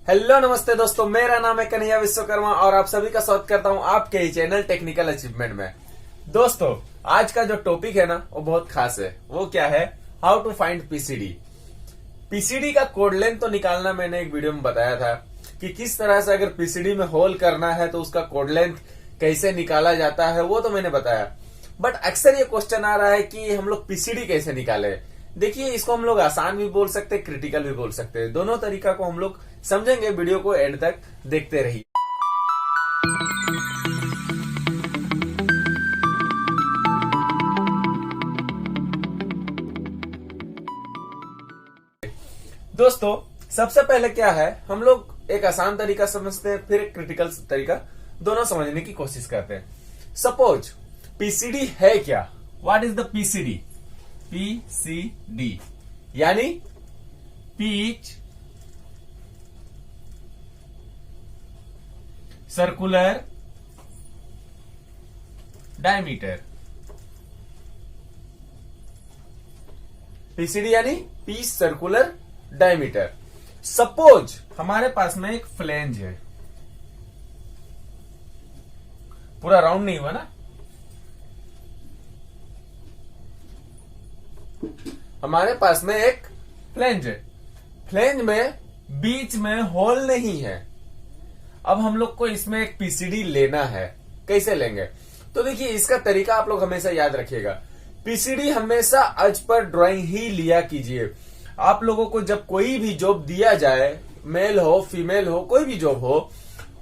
Hello नमस्ते दोस्तों, मेरा नाम है कन्हैया विश्वकर्मा और आप सभी का स्वागत करता हूं आपके ही चैनल टेक्निकल अचीवमेंट में। दोस्तों, आज का जो टॉपिक है ना वो बहुत खास है। वो क्या है? How to find PCD. PCD का कोड लेंथ तो निकालना मैंने एक वीडियो में बताया था कि किस तरह से अगर पीसीडी में होल करना है तो उसका कोड लेंथ कैसे निकाला जाता है, वो तो मैंने बताया। बट अक्सर ये क्वेश्चन आ रहा है कि हम लोग पीसीडी कैसे निकाले। देखिए, इसको हम लोग आसान भी बोल सकते हैं, क्रिटिकल भी बोल सकते हैं। दोनों तरीका को हम लोग समझेंगे। वीडियो को एंड तक देखते रहिए। दोस्तों, सबसे पहले क्या है, हम लोग एक आसान तरीका समझते हैं, फिर एक क्रिटिकल तरीका, दोनों समझने की कोशिश करते हैं। सपोज पीसीडी है क्या? What is the PCD? PCD यानी पिच सर्कुलर डायमीटर। पीसीडी यानी पिच सर्कुलर डायमीटर। सपोज हमारे पास में एक फ्लेंज है, पूरा राउंड नहीं हुआ ना, हमारे पास में एक फ्लेंज है। फ्लेंज में बीच में होल नहीं है। अब हम लोग को इसमें एक पीसीडी लेना है। कैसे लेंगे? तो देखिए, इसका तरीका आप लोग हमेशा याद रखिएगा। पीसीडी हमेशा एज पर ड्राइंग ही लिया कीजिए। आप लोगों को जब कोई भी जॉब दिया जाए, मेल हो फीमेल हो, कोई भी जॉब हो,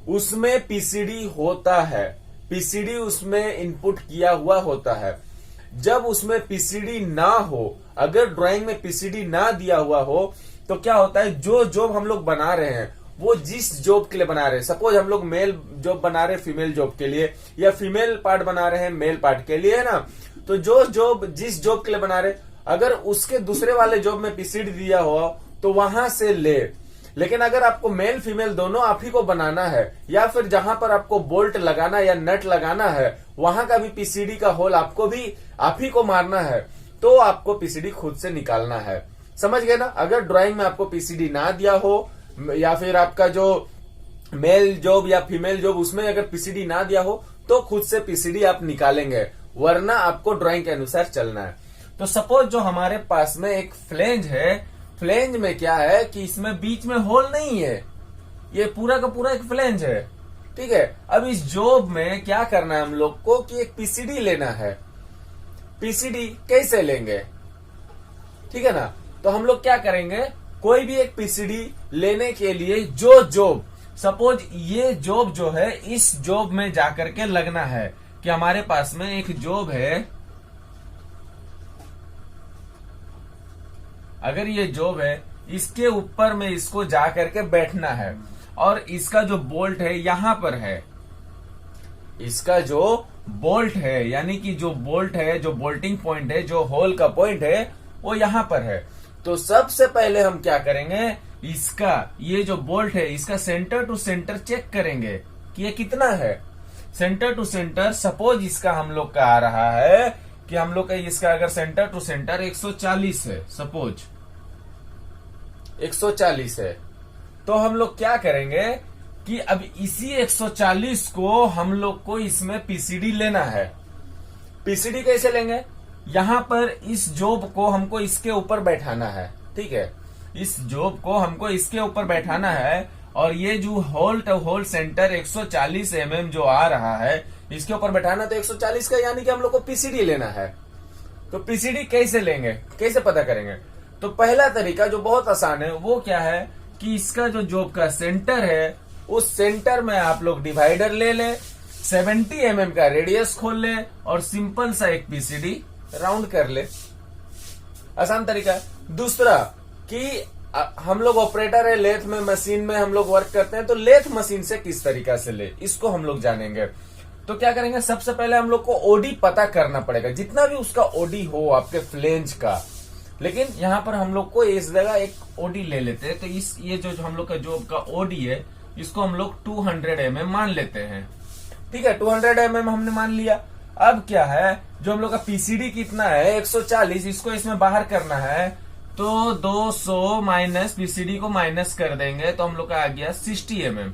उसमें पीसीडी होता है। पीसीडी उसमें इनपुट किया हुआ होता है। जब उसमें पीसीडी ना हो, अगर ड्राइंग में पीसीडी ना दिया हुआ हो, तो क्या होता है, जो जॉब हम लोग बना रहे हैं वो जिस जॉब के लिए बना रहे हैं, सपोज हम लोग मेल जॉब बना रहे हैं फीमेल जॉब के लिए, या फीमेल पार्ट बना रहे हैं मेल पार्ट के लिए, है ना। तो जो जॉब जिस जॉब के लिए बना रहे, अगर उसके दूसरे वाले जॉब में पीसीडी दिया हो तो वहां से ले। लेकिन अगर आपको मेल फीमेल दोनों आप ही को बनाना है, या फिर जहां पर आपको बोल्ट लगाना या नट लगाना है वहां का भी पीसीडी का होल आपको भी आप ही को मारना है, तो आपको पीसीडी खुद से निकालना है। समझ गए ना? अगर ड्राइंग में आपको पीसीडी ना दिया हो, या फिर आपका जो मेल जॉब या फीमेल जॉब उसमें अगर पीसीडी ना दिया हो, तो खुद से पीसीडी आप निकालेंगे, वरना आपको ड्राइंग के अनुसार चलना है। तो सपोज जो हमारे पास में एक फ्लेंज है, फ्लेंज में क्या है कि इसमें बीच में होल नहीं है, ये पूरा का पूरा एक फ्लेंज है, ठीक है। अब इस जॉब में क्या करना है हम लोग को कि एक पीसीडी लेना है। पीसीडी कैसे लेंगे? ठीक है ना। तो हम लोग क्या करेंगे, कोई भी एक पीसीडी लेने के लिए जो जॉब, सपोज ये जॉब जो है, इस जॉब में जाकर के लगना है कि हमारे पास में एक जॉब है। अगर ये जॉब है, इसके ऊपर में इसको जाकर के बैठना है, और इसका जो बोल्ट है यहां पर है। इसका जो बोल्ट है, यानी कि जो बोल्ट है, जो बोल्टिंग पॉइंट है, जो होल का पॉइंट है, वो यहां पर है। तो सबसे पहले हम क्या करेंगे, इसका ये जो बोल्ट है, इसका सेंटर टू सेंटर चेक करेंगे कि ये कितना है। सेंटर टू सेंटर, सपोज इसका हम लोग का आ रहा है कि हम लोग का इसका अगर सेंटर टू सेंटर 140 है, सपोज 140 है, तो हम लोग क्या करेंगे कि अब इसी 140 को हम लोग को इसमें पीसीडी लेना है। पीसीडी कैसे लेंगे? यहां पर इस जॉब को हमको इसके ऊपर बैठाना है, ठीक है। इस जॉब को हमको इसके ऊपर बैठाना है, और ये जो होल सेंटर 140 mm जो आ रहा है, इसके ऊपर बैठाना, तो 140 का यानी कि हम लोग को पीसीडी लेना है। तो पीसीडी कैसे लेंगे, कैसे पता करेंगे? तो पहला तरीका जो बहुत आसान है वो क्या है कि इसका जो जॉब का सेंटर है, उस सेंटर में आप लोग डिवाइडर ले ले, 70 mm का रेडियस खोल ले, और सिंपल सा एक पीसीडी राउंड कर ले। आसान तरीका है। दूसरा कि हम लोग ऑपरेटर है, लेथ में मशीन में हम लोग वर्क करते हैं, तो लेथ मशीन से किस तरीका से ले, इसको हम लोग जानेंगे। तो क्या करेंगे, सबसे पहले हम लोग को ओडी पता करना पड़ेगा, जितना भी उसका ओडी हो आपके फ्लेंज का। लेकिन यहाँ पर हम लोग को इस जगह एक ओडी ले लेते हैं। तो ये जो हम लोग का जॉब का ओडी है, इसको हम लोग 200 mm मान लेते हैं, ठीक है। 200 mm हमने मान लिया। अब क्या है, जो हम लोग का पीसीडी कितना है 140, इसको इसमें बाहर करना है। तो 200 माइनस पीसीडी को माइनस कर देंगे तो हम लोग का आ गया 60 mm।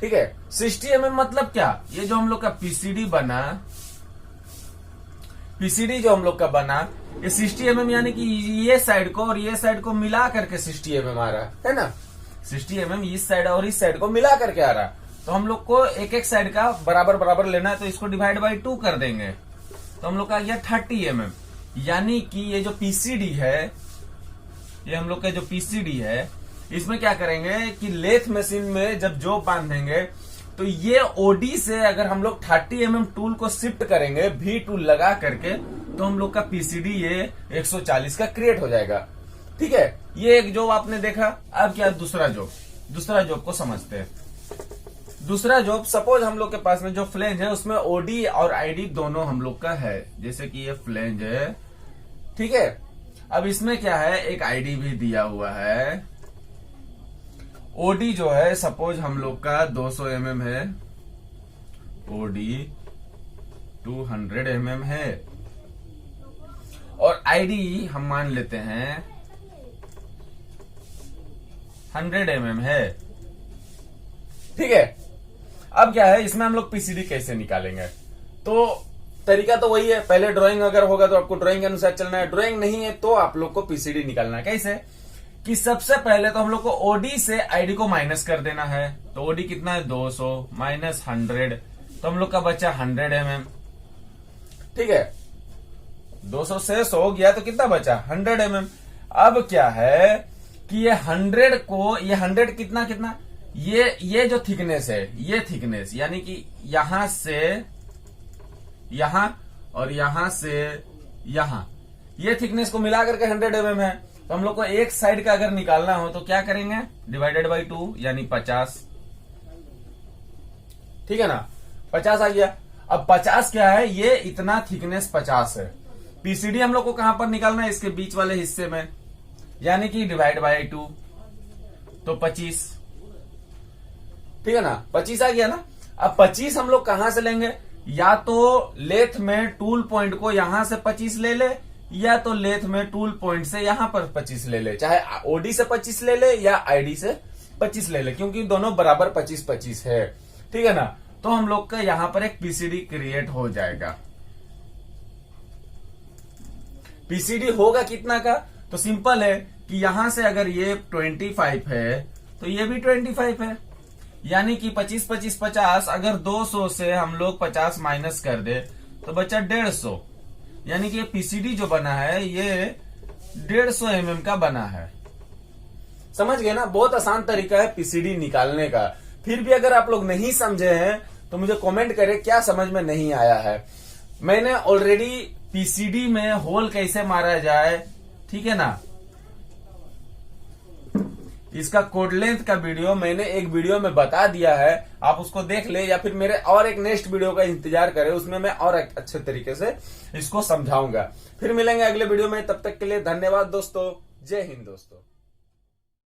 ठीक है, 60 mm मतलब क्या, ये जो हम लोग का पीसीडी बना, पीसीडी जो हम लोग का बना ये 60 mm यानी कि ये साइड को और ये साइड को मिला करके 60 mm आ रहा है ना। 60 mm इस साइड और इस साइड को मिला करके आ रहा है, तो हम लोग को एक एक साइड का बराबर बराबर लेना है, तो इसको डिवाइड बाई 2 कर देंगे तो हम लोग का आ गया 30 mm। यानी कि ये जो पीसीडी है, ये हम लोग का जो पीसीडी है, इसमें क्या करेंगे कि लेथ मशीन में जब जॉब बांधेंगे तो ये ओडी से अगर हम लोग 30 mm टूल को शिफ्ट करेंगे भी टूल लगा करके, तो हम लोग का पीसीडी ये 140 का क्रिएट हो जाएगा। ठीक है, ये एक जॉब आपने देखा। अब क्या दूसरा जॉब को समझते हैं। दूसरा जॉब, सपोज हम लोग के पास में जो फ्लेंज है उसमें ओडी और आईडी दोनों हम लोग का है, जैसे कि ये फ्लेंज है। ठीक है, अब इसमें क्या है, एक आईडी भी दिया हुआ है। ओडी जो है सपोज हम लोग का 200 mm है, ओडी 200 mm है, और आईडी हम मान लेते हैं 100 mm है। ठीक है, अब क्या है, इसमें हम लोग पीसीडी कैसे निकालेंगे, तो तरीका तो वही है। पहले ड्राइंग अगर होगा तो आपको ड्राइंग के अनुसार चलना है, ड्राइंग नहीं है तो आप लोग को पीसीडी निकालना है। कैसे कि सबसे पहले तो हम लोग को ओडी से आईडी को माइनस कर देना है, तो ओडी कितना है 200 माइनस 100, तो हम लोग का बचा 100 mm। ठीक है, 200 से 100 गया तो कितना बचा 100 mm। अब क्या है कि ये 100 को, ये 100 कितना ये जो थिकनेस है, ये थिकनेस यानी कि यहां से यहां और यहां से यहां, ये थिकनेस को मिला करके 100 mm है। तो हम लोग को एक साइड का अगर निकालना हो तो क्या करेंगे, डिवाइडेड बाई 2 यानी 50। ठीक है ना, 50 आ गया। अब 50 क्या है, ये इतना थिकनेस 50 है। पीसीडी हम लोग को कहां पर निकालना है, इसके बीच वाले हिस्से में, यानी कि डिवाइड बाई 2 तो 25। ठीक है ना, 25 आ गया ना। अब 25 हम लोग कहां से लेंगे, या तो लेथ में टूल पॉइंट को यहां से 25 ले ले, या तो लेथ में टूल पॉइंट से यहां पर 25 ले ले, चाहे ओडी से 25 ले ले या आईडी से 25 ले ले, क्योंकि दोनों बराबर 25-25 है। ठीक है ना, तो हम लोग का यहां पर एक पीसीडी क्रिएट हो जाएगा। पीसीडी होगा कितना का, तो सिंपल है कि यहां से अगर ये 25 है तो ये भी 25 है, यानी कि 25-25 50, अगर 200 से हम लोग 50 माइनस कर दे तो बचा 150, यानी कि ये पीसीडी जो बना है ये 150 mm का बना है। समझ गए ना, बहुत आसान तरीका है पीसीडी निकालने का। फिर भी अगर आप लोग नहीं समझे हैं तो मुझे कमेंट करें क्या समझ में नहीं आया है। मैंने ऑलरेडी पीसीडी में होल कैसे मारा जाए, ठीक है ना, इसका कोड लेंथ का वीडियो मैंने एक वीडियो में बता दिया है, आप उसको देख ले, या फिर मेरे और एक नेक्स्ट वीडियो का इंतजार करें, उसमें मैं और अच्छे तरीके से इसको समझाऊंगा। फिर मिलेंगे अगले वीडियो में, तब तक के लिए धन्यवाद दोस्तों। जय हिंद दोस्तों।